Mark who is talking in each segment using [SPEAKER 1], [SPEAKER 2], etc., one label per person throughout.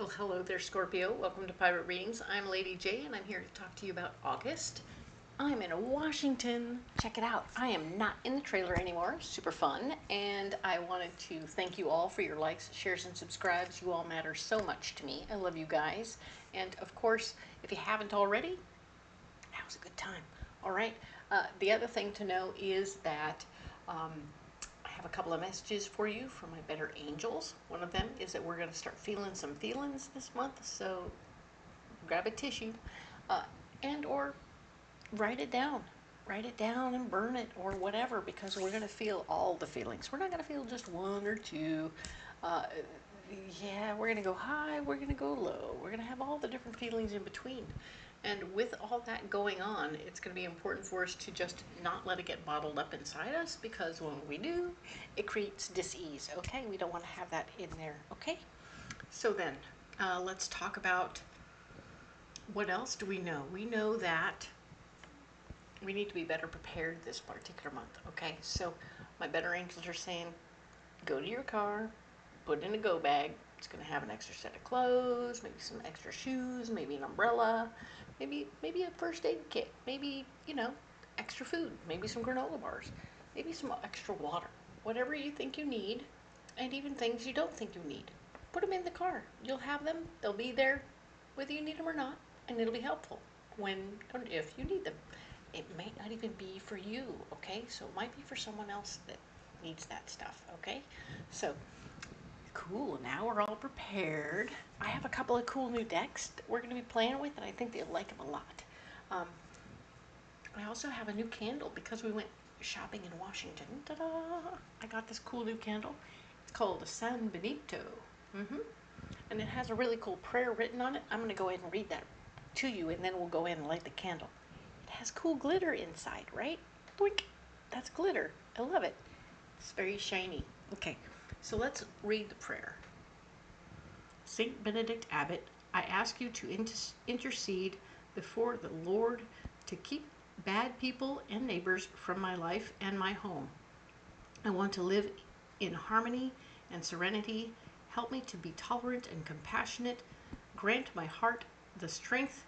[SPEAKER 1] Well, hello there, Scorpio. Welcome to Private Readings. I'm Lady J, and I'm here to talk to you about August. I'm in Washington. Check it out. I am not in the trailer anymore. Super fun. And I wanted to thank you all for your likes, shares, and subscribes. You all matter so much to me. I love you guys. And of course, if you haven't already, now's a good time. All right. The other thing to know is that I have a couple of messages for you from my better angels. One of them is that we're going to start feeling some feelings this month, so grab a tissue and or write it down. Write it down and burn it or whatever, because we're going to feel all the feelings. We're not going to feel just one or two. Yeah, we're going to go high, we're going to go low. We're going to have all the different feelings in between. And with all that going on, it's going to be important for us to just not let it get bottled up inside us, because when we do, it creates dis-ease, okay? We don't want to have that in there, okay? So then, let's talk about what else do we know? We know that we need to be better prepared this particular month, okay? So my better angels are saying, go to your car, put it in a go bag. It's going to have an extra set of clothes, maybe some extra shoes, maybe an umbrella, maybe a first aid kit, maybe, extra food, maybe some granola bars, maybe some extra water, whatever you think you need, and even things you don't think you need. Put them in the car. You'll have them. They'll be there whether you need them or not, and it'll be helpful when or if you need them. It might not even be for you, okay? So it might be for someone else that needs that stuff, okay? So cool, now we're all prepared. I have a couple of cool new decks that we're going to be playing with, and I think you'll like them a lot. I also have a new candle because we went shopping in Washington. Ta-da! I got this cool new candle. It's called San Benito. And it has a really cool prayer written on it. I'm going to go ahead and read that to you, and then we'll go in and light the candle. It has cool glitter inside, right? Boink! That's glitter. I love it. It's very shiny. Okay. So let's read the prayer. Saint Benedict Abbot, I ask you to intercede before the Lord to keep bad people and neighbors from my life and my home. I want to live in harmony and serenity. Help me to be tolerant and compassionate. Grant my heart the strength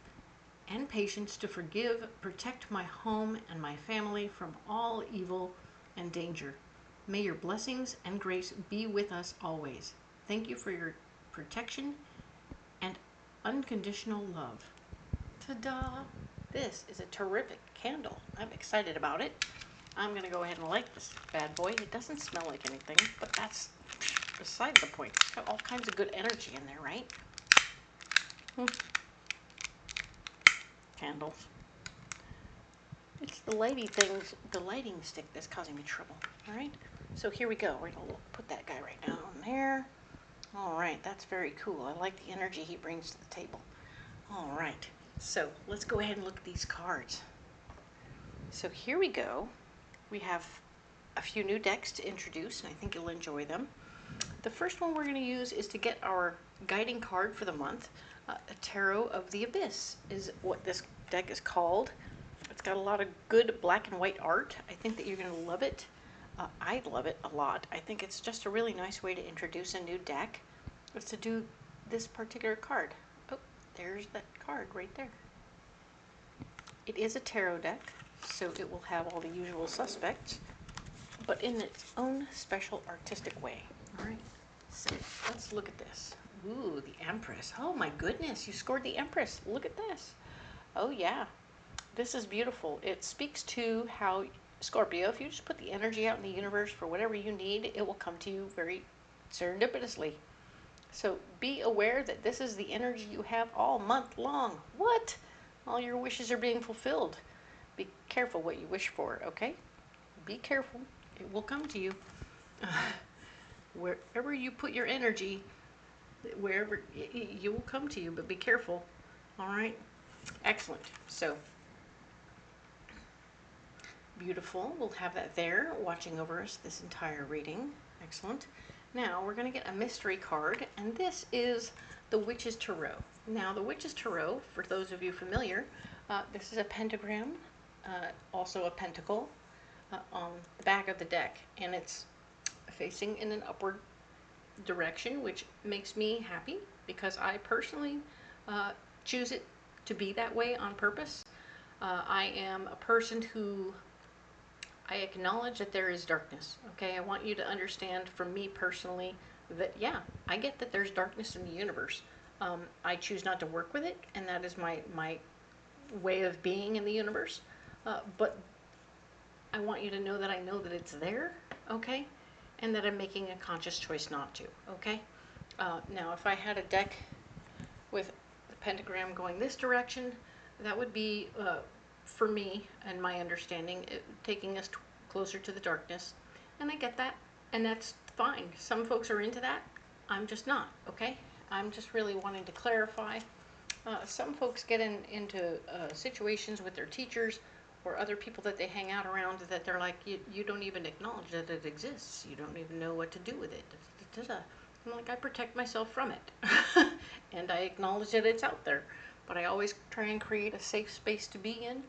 [SPEAKER 1] and patience to forgive. Protect my home and my family from all evil and danger. May your blessings and grace be with us always. Thank you for your protection and unconditional love. Ta-da! This is a terrific candle. I'm excited about it. I'm going to go ahead and light this bad boy. It doesn't smell like anything, but that's beside the point. It's got all kinds of good energy in there, right? Candles. It's the lighting stick that's causing me trouble. All right, so here we go. We're gonna put that guy right down there. All right, that's very cool. I like the energy he brings to the table. All right, so let's go ahead and look at these cards. So here we go. We have a few new decks to introduce, and I think you'll enjoy them. The first one we're going to use is to get our guiding card for the month. A Tarot of the Abyss is what this deck is called. It's got a lot of good black and white art. I think that you're going to love it. I love it a lot. I think it's just a really nice way to introduce a new deck. Is to do this particular card. Oh, there's that card right there. It is a tarot deck, so it will have all the usual suspects, but in its own special artistic way. All right, so let's look at this. Ooh, the Empress. Oh my goodness, you scored the Empress. Look at this. Oh yeah, this is beautiful. It speaks to how, Scorpio, if you just put the energy out in the universe for whatever you need, it will come to you very serendipitously. So be aware that this is the energy you have all month long. What? All your wishes are being fulfilled. Be careful what you wish for, okay? Be careful. It will come to you. Wherever you put your energy, wherever you will come to you, but be careful. All right? Excellent. So beautiful. We'll have that there watching over us this entire reading. Excellent. Now we're going to get a mystery card, and this is the Witch's Tarot. Now the Witch's Tarot, for those of you familiar, this is a pentagram, also a pentacle on the back of the deck, and it's facing in an upward direction, which makes me happy because I personally choose it to be that way on purpose. I am a person who, I acknowledge that there is darkness. Okay, I want you to understand from me personally that, yeah, I get that there's darkness in the universe. I choose not to work with it, and that is my way of being in the universe. But I want you to know that I know that it's there, okay? And that I'm making a conscious choice not to, okay? Now, if I had a deck with the pentagram going this direction, that would be, for me and my understanding, taking us closer to the darkness. And I get that, and that's fine. Some folks are into that. I'm just not, okay? I'm just really wanting to clarify. Some folks get into situations with their teachers or other people that they hang out around that they're like, you don't even acknowledge that it exists. You don't even know what to do with it. I'm like, I protect myself from it. And I acknowledge that it's out there. But I always try and create a safe space to be in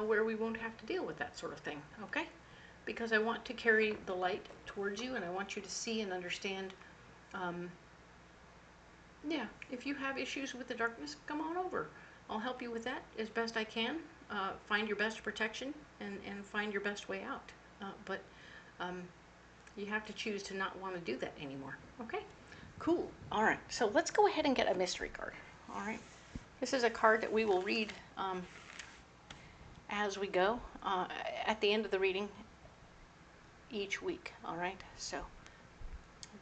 [SPEAKER 1] where we won't have to deal with that sort of thing, okay? Because I want to carry the light towards you, and I want you to see and understand, yeah, if you have issues with the darkness, come on over. I'll help you with that as best I can. Find your best protection and find your best way out. But you have to choose to not want to do that anymore. Okay? Cool. All right. So let's go ahead and get a mystery card. All right. This is a card that we will read as we go at the end of the reading each week. All right. So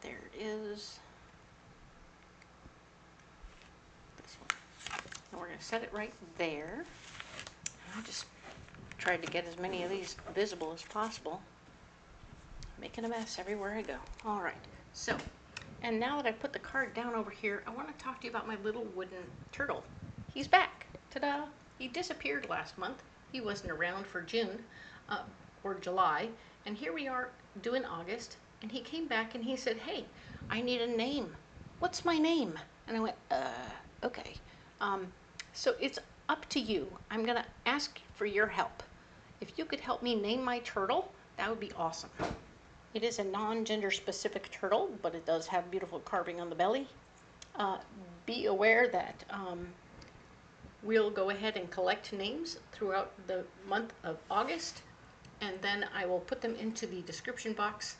[SPEAKER 1] there is this one. And we're going to set it right there. I just tried to get as many of these visible as possible. Making a mess everywhere I go. All right, so, and now that I put the card down over here, I want to talk to you about my little wooden turtle. He's back. Ta-da! He disappeared last month. He wasn't around for June or July, and here we are doing August, and he came back and he said, hey, I need a name. What's my name? And I went, okay. So it's up to you. I'm going to ask for your help. If you could help me name my turtle, that would be awesome. It is a non-gender specific turtle, but it does have beautiful carving on the belly. Be aware that we'll go ahead and collect names throughout the month of August, and then I will put them into the description box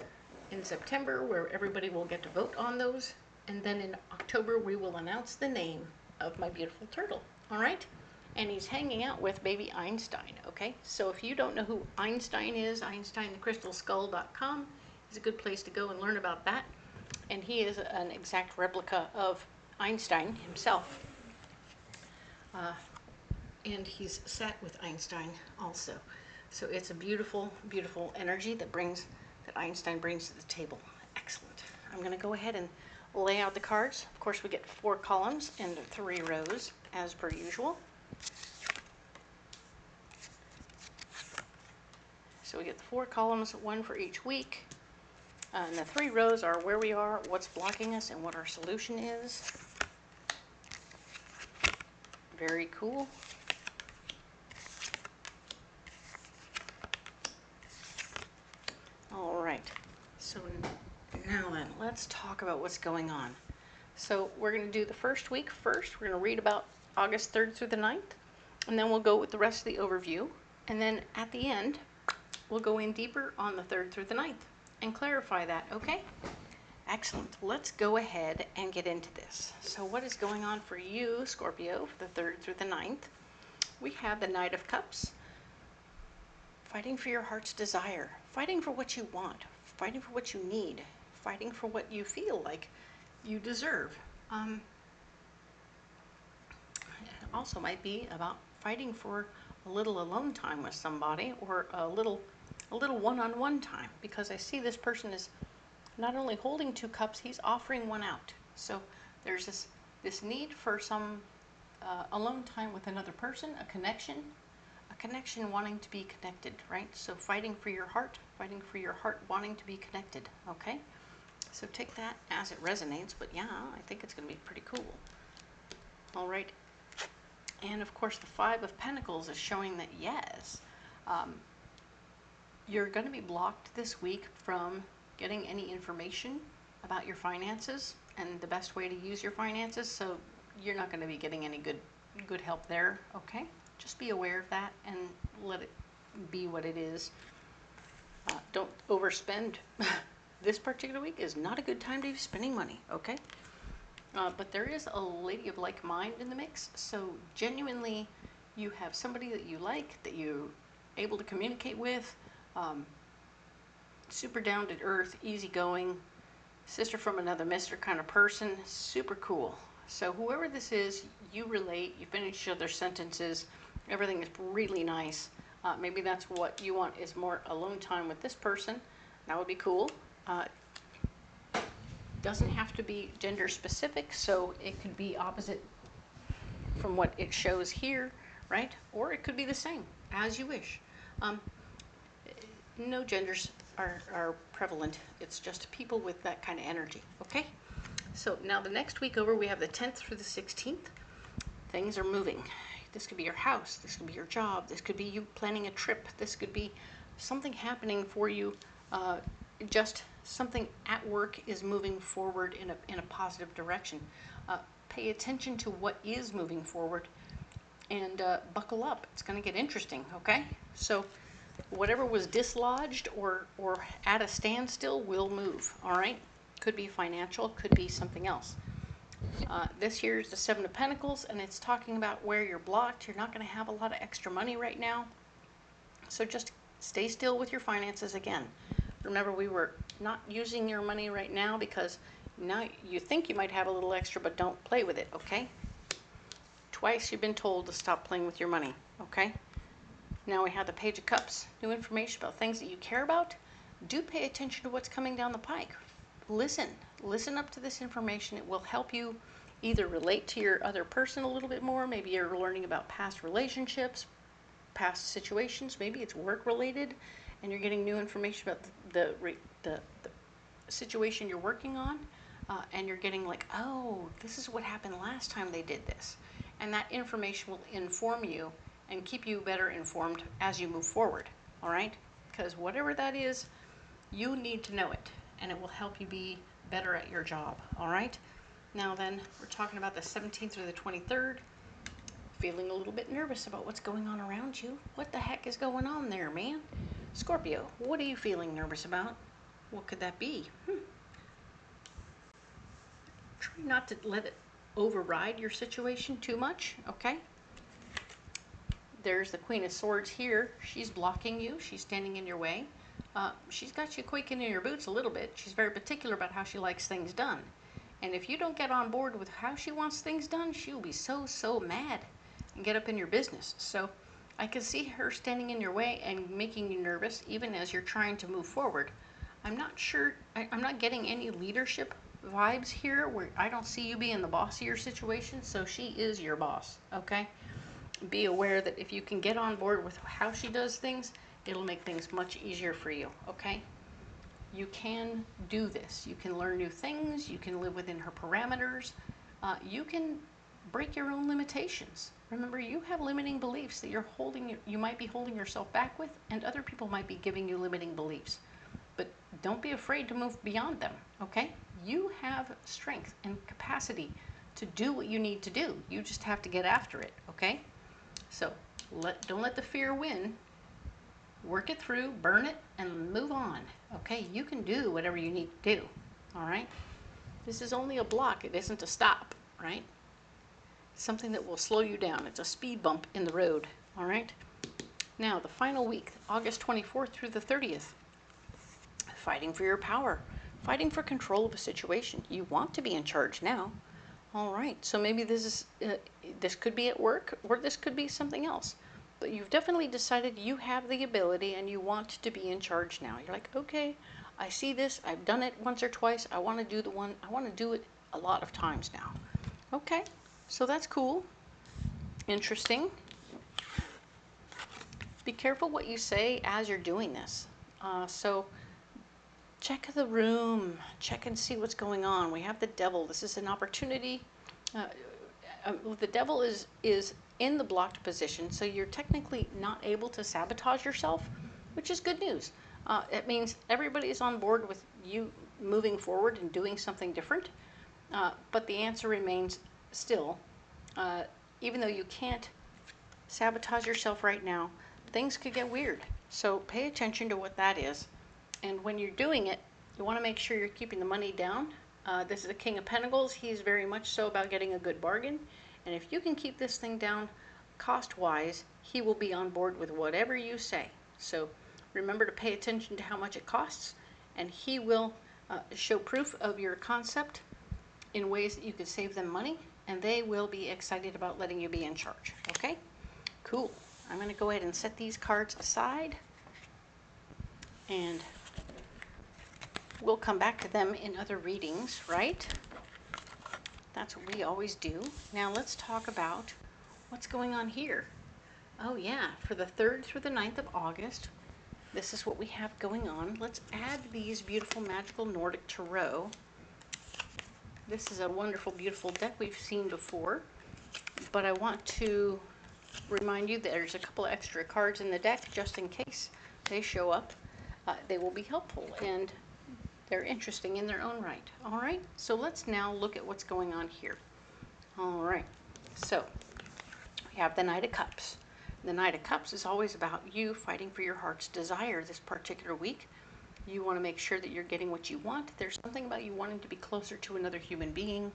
[SPEAKER 1] in September where everybody will get to vote on those, and then in October we will announce the name of my beautiful turtle. All right? And he's hanging out with baby Einstein, okay? So if you don't know who Einstein is, EinsteinTheCrystalSkull.com is a good place to go and learn about that. And he is an exact replica of Einstein himself. And he's sat with Einstein also. So it's a beautiful, beautiful energy that Einstein brings to the table. Excellent. I'm going to go ahead and lay out the cards. Of course, we get 4 columns and 3 rows, as per usual. So we get the 4 columns, 1 for each week. And the 3 rows are where we are, what's blocking us, and what our solution is. Very cool. All right. So now then, let's talk about what's going on. So we're going to do the first week first. We're going to read about August 3rd through the 9th. And then we'll go with the rest of the overview. And then at the end, we'll go in deeper on the 3rd through the 9th and clarify that, okay? Excellent. Let's go ahead and get into this. So what is going on for you, Scorpio, for the 3rd through the 9th? We have the Knight of Cups, fighting for your heart's desire, fighting for what you want, fighting for what you need, fighting for what you feel like you deserve. It also might be about fighting for a little alone time with somebody, or a little one-on-one time, because I see this person is not only holding 2 cups, he's offering one out. So there's this need for some alone time with another person, a connection wanting to be connected, right? So fighting for your heart wanting to be connected, okay? So take that as it resonates, but yeah, I think it's going to be pretty cool. All right. And of course, the 5 of Pentacles is showing that, yes, you're going to be blocked this week from getting any information about your finances and the best way to use your finances, so you're not going to be getting any good help there, okay? Just be aware of that and let it be what it is. Don't overspend. This particular week is not a good time to be spending money, okay? But there is a lady of like mind in the mix, so genuinely you have somebody that you like, that you're able to communicate with, super down to earth, easygoing, sister from another mister kind of person, super cool. So whoever this is, you relate, you finish each other's sentences, everything is really nice. Maybe that's what you want, is more alone time with this person. That would be cool. Doesn't have to be gender specific, so it could be opposite from what it shows here, right? Or it could be the same, as you wish. No genders are prevalent. It's just people with that kind of energy, okay? So now the next week over, we have the 10th through the 16th. Things are moving. This could be your house. This could be your job. This could be you planning a trip. This could be something happening for you. Just something at work is moving forward in a positive direction. Pay attention to what is moving forward and buckle up. It's going to get interesting, okay? So whatever was dislodged or at a standstill will move, all right? Could be financial, could be something else. This year is the 7 of Pentacles, and it's talking about where you're blocked. You're not going to have a lot of extra money right now. So just stay still with your finances again. Remember, we were not using your money right now because now you think you might have a little extra, but don't play with it, okay? Twice you've been told to stop playing with your money, okay? Now we have the Page of Cups, new information about things that you care about. Do pay attention to what's coming down the pike. Listen up to this information. It will help you either relate to your other person a little bit more. Maybe you're learning about past relationships, past situations. Maybe it's work related and you're getting new information about the situation you're working on. And you're getting like, oh, this is what happened last time they did this. And that information will inform you and keep you better informed as you move forward, all right? Because whatever that is, you need to know it, and it will help you be better at your job, all right? Now then, we're talking about the 17th through the 23rd. Feeling a little bit nervous about what's going on around you. What the heck is going on there, man? Scorpio, what are you feeling nervous about? What could that be? Try not to let it override your situation too much, okay? There's the Queen of Swords here. She's blocking you. She's standing in your way. She's got you quaking in your boots a little bit. She's very particular about how she likes things done. And if you don't get on board with how she wants things done, she'll be so mad and get up in your business. So I can see her standing in your way and making you nervous even as you're trying to move forward. I'm not sure, I'm not getting any leadership vibes here where I don't see you being the boss of your situation, so she is your boss, okay? Be aware that if you can get on board with how she does things, it'll make things much easier for you, okay? You can do this. You can learn new things. You can live within her parameters. You can break your own limitations. Remember, you have limiting beliefs that you might be holding yourself back with, and other people might be giving you limiting beliefs. But don't be afraid to move beyond them, okay? You have strength and capacity to do what you need to do. You just have to get after it, okay? So don't let the fear win. Work it through, burn it, and move on, okay? You can do whatever you need to do, all right? This is only a block. It isn't a stop, right? Something that will slow you down. It's a speed bump in the road, all right? Now, the final week, August 24th through the 30th. Fighting for your power, fighting for control of a situation. You want to be in charge now. All right, so maybe this could be at work, or this could be something else. But you've definitely decided you have the ability and you want to be in charge now. You're like, okay, I see this. I've done it once or twice. I want to do it a lot of times now. Okay, so that's cool. Interesting. Be careful what you say as you're doing this. So check the room, check and see what's going on. We have the Devil. This is an opportunity. The Devil is in the blocked position, so you're technically not able to sabotage yourself, which is good news. It means everybody is on board with you moving forward and doing something different. But the answer remains still, even though you can't sabotage yourself right now, things could get weird. So pay attention to what that is. And when you're doing it, you want to make sure you're keeping the money down. This is the King of Pentacles. He's very much so about getting a good bargain. And if you can keep this thing down cost-wise, he will be on board with whatever you say. So remember to pay attention to how much it costs, and he will show proof of your concept in ways that you can save them money, and they will be excited about letting you be in charge. Okay? Cool. I'm going to go ahead and set these cards aside, and we'll come back to them in other readings, right? That's what we always do. Now let's talk about what's going on here. Oh yeah, for the 3rd through the 9th of August, this is what we have going on. Let's add these beautiful magical Nordic Tarot. This is a wonderful, beautiful deck we've seen before, but I want to remind you that there's a couple of extra cards in the deck just in case they show up. They will be helpful, and they're interesting in their own right. All right, so let's now look at what's going on here. All right, so we have the Knight of Cups. The Knight of Cups is always about you fighting for your heart's desire this particular week. You want to make sure that you're getting what you want. There's something about you wanting to be closer to another human being.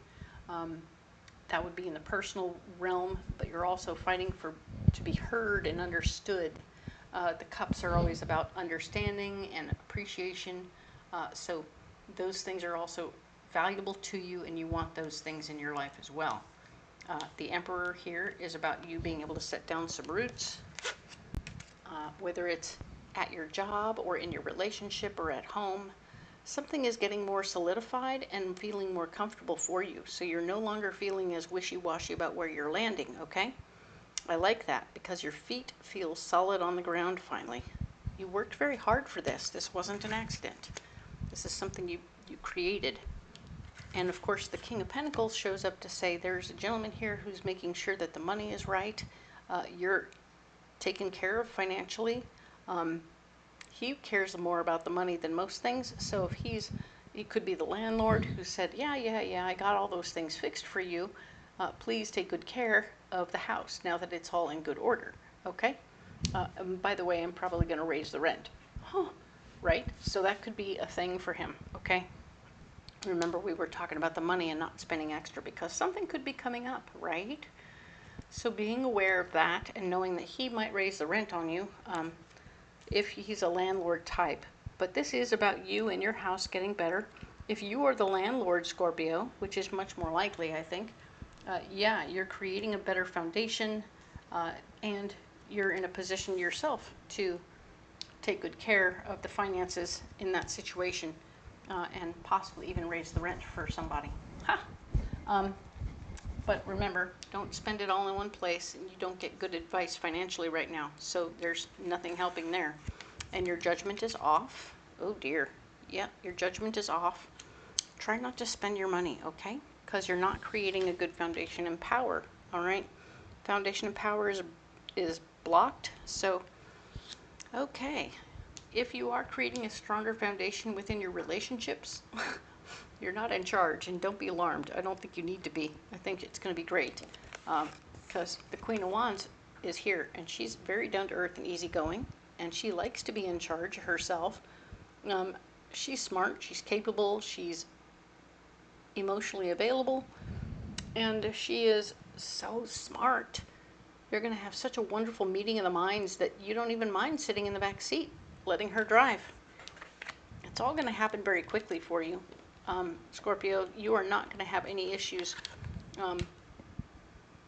[SPEAKER 1] That would be in the personal realm, but you're also fighting to be heard and understood. The cups are always about understanding and appreciation. So those things are also valuable to you, and you want those things in your life as well. The Emperor here is about you being able to set down some roots, whether it's at your job or in your relationship or at home. Something is getting more solidified and feeling more comfortable for you. So you're no longer feeling as wishy-washy about where you're landing, okay? I like that because your feet feel solid on the ground finally. You worked very hard for this. This wasn't an accident. This is something you created. And of course, the King of Pentacles shows up to say there's a gentleman here who's making sure that the money is right. You're taken care of financially. He cares more about the money than most things. So if he could be the landlord who said, yeah, I got all those things fixed for you. Please take good care of the house now that it's all in good order. Okay? And by the way, I'm probably going to raise the rent. Huh. Right? So that could be a thing for him. Okay? Remember, we were talking about the money and not spending extra because something could be coming up, right? So being aware of that and knowing that he might raise the rent on you if he's a landlord type. But this is about you and your house getting better. If you are the landlord, Scorpio, which is much more likely, I think, yeah, you're creating a better foundation and you're in a position yourself to take good care of the finances in that situation. And possibly even raise the rent for somebody. Ha! But remember, don't spend it all in one place, and you don't get good advice financially right now. So there's nothing helping there. And your judgment is off. Oh dear. Yeah, your judgment is off. Try not to spend your money, okay? Because you're not creating a good foundation and power, all right? Foundation and power is blocked, so, okay. If you are creating a stronger foundation within your relationships, you're not in charge, and don't be alarmed. I don't think you need to be. I think it's going to be great because the Queen of Wands is here, and she's very down-to-earth and easygoing, and she likes to be in charge herself. She's smart, she's capable, she's emotionally available, and she is so smart. You're going to have such a wonderful meeting of the minds that you don't even mind sitting in the back seat, letting her drive. It's all going to happen very quickly for you. Scorpio, you are not going to have any issues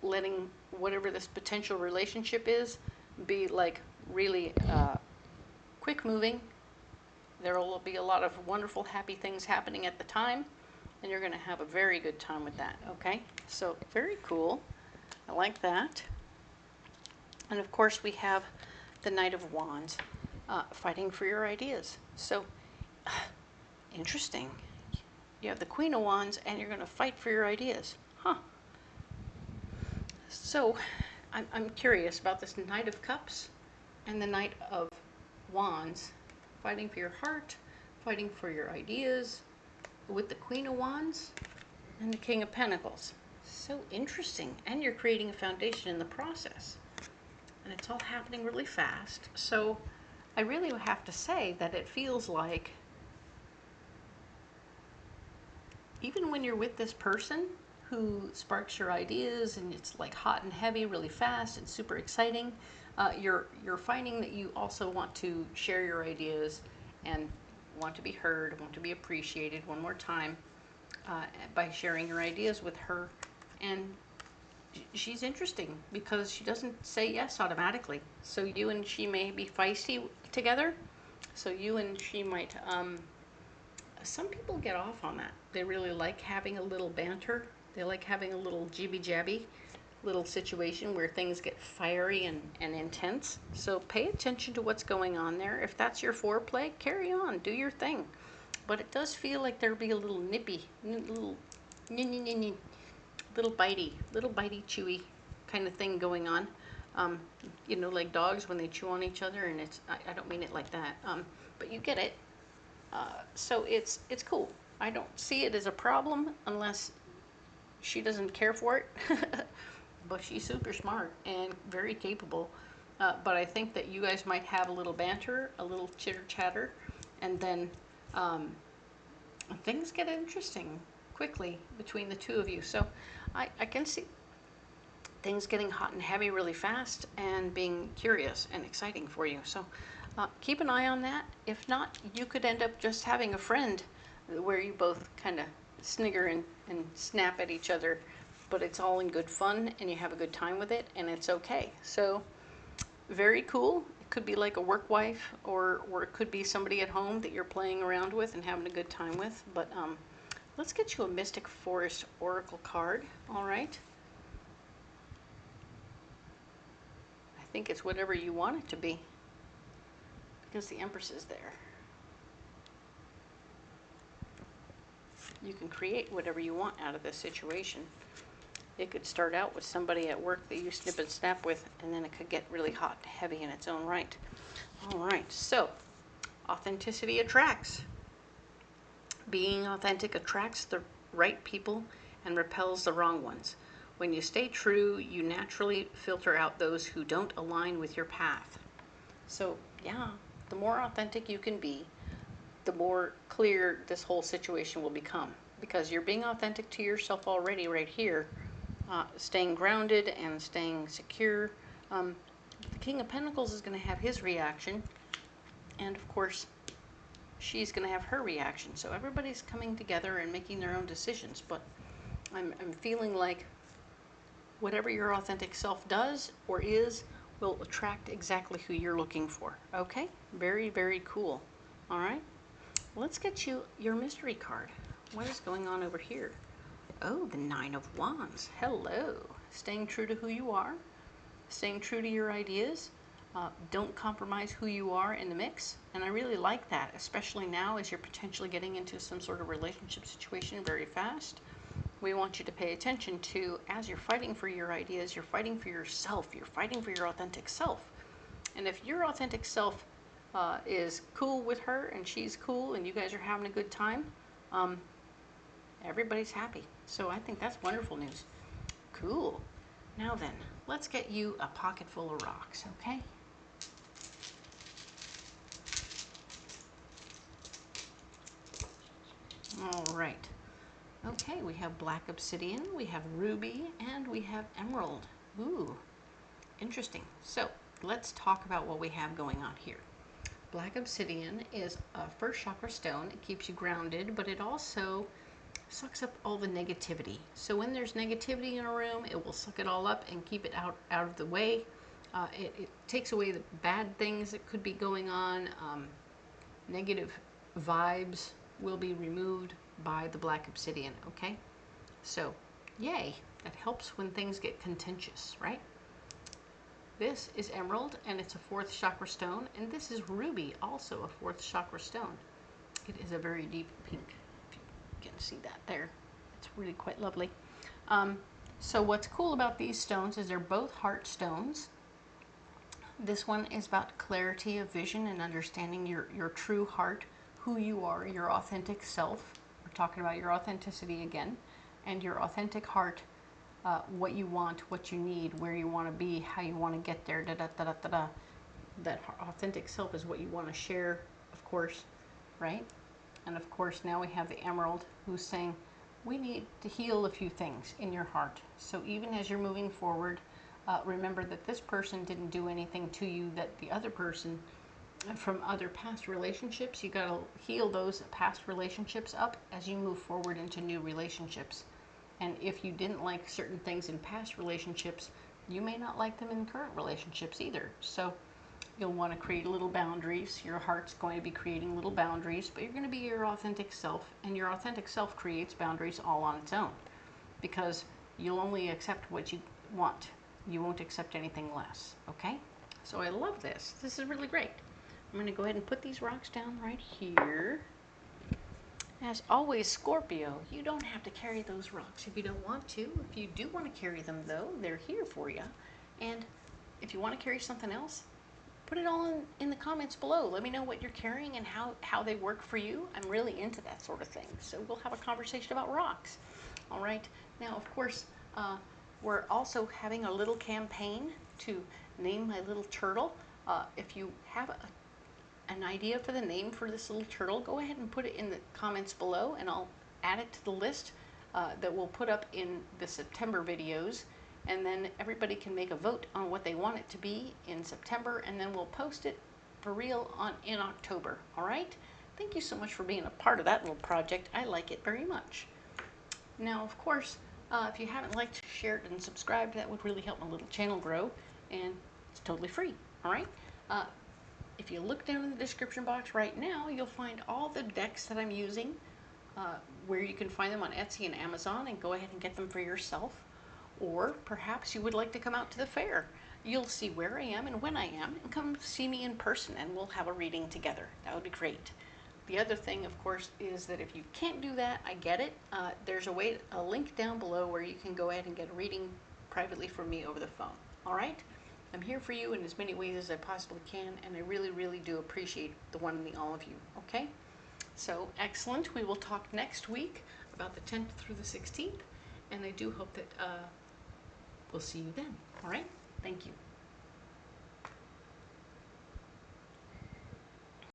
[SPEAKER 1] letting whatever this potential relationship is be like really quick moving. There will be a lot of wonderful, happy things happening at the time, and you're going to have a very good time with that, okay? So, very cool. I like that. And of course, we have the Knight of Wands. Fighting for your ideas. So, interesting. You have the Queen of Wands and you're going to fight for your ideas. Huh. So, I'm curious about this Knight of Cups and the Knight of Wands. Fighting for your heart, fighting for your ideas. with the Queen of Wands and the King of Pentacles. So interesting. And you're creating a foundation in the process. And it's all happening really fast. So I really have to say that it feels like even when you're with this person who sparks your ideas and it's like hot and heavy really fast and super exciting, you're finding that you also want to share your ideas and want to be heard, want to be appreciated one more time by sharing your ideas with her. And she's interesting because she doesn't say yes automatically. So you and she may be feisty together. So you and she might, some people get off on that. They really like having a little banter. They like having a little jibby-jabby little situation where things get fiery and intense. So pay attention to what's going on there. If that's your foreplay, carry on, do your thing. But it does feel like there'll be a little nippy, little bitey, chewy kind of thing going on. You know, like dogs when they chew on each other, and I don't mean it like that, but you get it. So it's cool. I don't see it as a problem unless she doesn't care for it. But she's super smart and very capable. But I think that you guys might have a little banter, a little chitter chatter, and then things get interesting quickly between the two of you. So I can see things getting hot and heavy really fast and being curious and exciting for you. So keep an eye on that. If not, you could end up just having a friend where you both kind of snigger and snap at each other, but it's all in good fun and you have a good time with it, and it's okay. So very cool. It could be like a work wife, or it could be somebody at home that you're playing around with and having a good time with. But let's get you a Mystic Forest Oracle card. All right. I think it's whatever you want it to be, because the Empress is there. You can create whatever you want out of this situation. It could start out with somebody at work that you snip and snap with, and then it could get really hot and heavy in its own right. All right, so authenticity attracts. Being authentic attracts the right people and repels the wrong ones. When you stay true, you naturally filter out those who don't align with your path. So yeah, the more authentic you can be, the more clear this whole situation will become, because you're being authentic to yourself already right here, staying grounded and staying secure. The King of Pentacles is going to have his reaction, and of course she's going to have her reaction. So everybody's coming together and making their own decisions, but I'm feeling like whatever your authentic self does or is will attract exactly who you're looking for. Okay, very, very cool. All right, let's get you your mystery card. What is going on over here? Oh, the Nine of Wands. Hello. Staying true to who you are, staying true to your ideas. Don't compromise who you are in the mix. And I really like that, especially now as you're potentially getting into some sort of relationship situation very fast. We want you to pay attention to, as you're fighting for your ideas, you're fighting for yourself, you're fighting for your authentic self. And if your authentic self is cool with her and she's cool and you guys are having a good time, everybody's happy. So I think that's wonderful news. Cool. Now then, let's get you a pocket full of rocks, okay? All right. Okay, we have black obsidian, we have ruby, and we have emerald. Ooh, interesting. So let's talk about what we have going on here. Black obsidian is a first chakra stone. It keeps you grounded, but it also sucks up all the negativity. So when there's negativity in a room, it will suck it all up and keep it out of the way. It takes away the bad things that could be going on. Negative vibes will be removed by the black obsidian, okay? So, yay, that helps when things get contentious, right? This is emerald, and it's a fourth chakra stone, and this is ruby, also a fourth chakra stone. It is a very deep pink, if you can see that there. It's really quite lovely. So what's cool about these stones is they're both heart stones. This one is about clarity of vision and understanding your true heart, who you are, your authentic self, talking about your authenticity again, and your authentic heart, what you want, what you need, where you want to be, how you want to get there, da da da da da da. That authentic self is what you want to share, of course, right? And of course, now we have the Emerald, who's saying, we need to heal a few things in your heart. So even as you're moving forward, remember that this person didn't do anything to you that the other person, from other past relationships, you got to heal those past relationships up as you move forward into new relationships. And if you didn't like certain things in past relationships, you may not like them in current relationships either. So you'll want to create little boundaries. Your heart's going to be creating little boundaries, but you're going to be your authentic self, and your authentic self creates boundaries all on its own, because you'll only accept what you want. You won't accept anything less, okay? So I love this. This is really great. I'm going to go ahead and put these rocks down right here. As always, Scorpio, you don't have to carry those rocks if you don't want to. If you do want to carry them, though, they're here for you. And if you want to carry something else, put it all in the comments below. Let me know what you're carrying and how they work for you. I'm really into that sort of thing. So we'll have a conversation about rocks. All right. Now, of course, we're also having a little campaign to name my little turtle. If you have an idea for the name for this little turtle, go ahead and put it in the comments below, and I'll add it to the list that we'll put up in the September videos. And then everybody can make a vote on what they want it to be in September, and then we'll post it for real in October. All right? Thank you so much for being a part of that little project. I like it very much. Now, of course, if you haven't liked, shared, and subscribed, that would really help my little channel grow, and it's totally free. All right? If you look down in the description box right now, you'll find all the decks that I'm using, where you can find them on Etsy and Amazon, and go ahead and get them for yourself. Or perhaps you would like to come out to the fair. You'll see where I am and when I am, and come see me in person, and we'll have a reading together. That would be great. The other thing, of course, is that if you can't do that, I get it. There's a link down below where you can go ahead and get a reading privately from me over the phone. All right? I'm here for you in as many ways as I possibly can, and I really, really do appreciate the one and the all of you. Okay? So, excellent. We will talk next week about the 10th through the 16th, and I do hope that we'll see you then. All right? Thank you.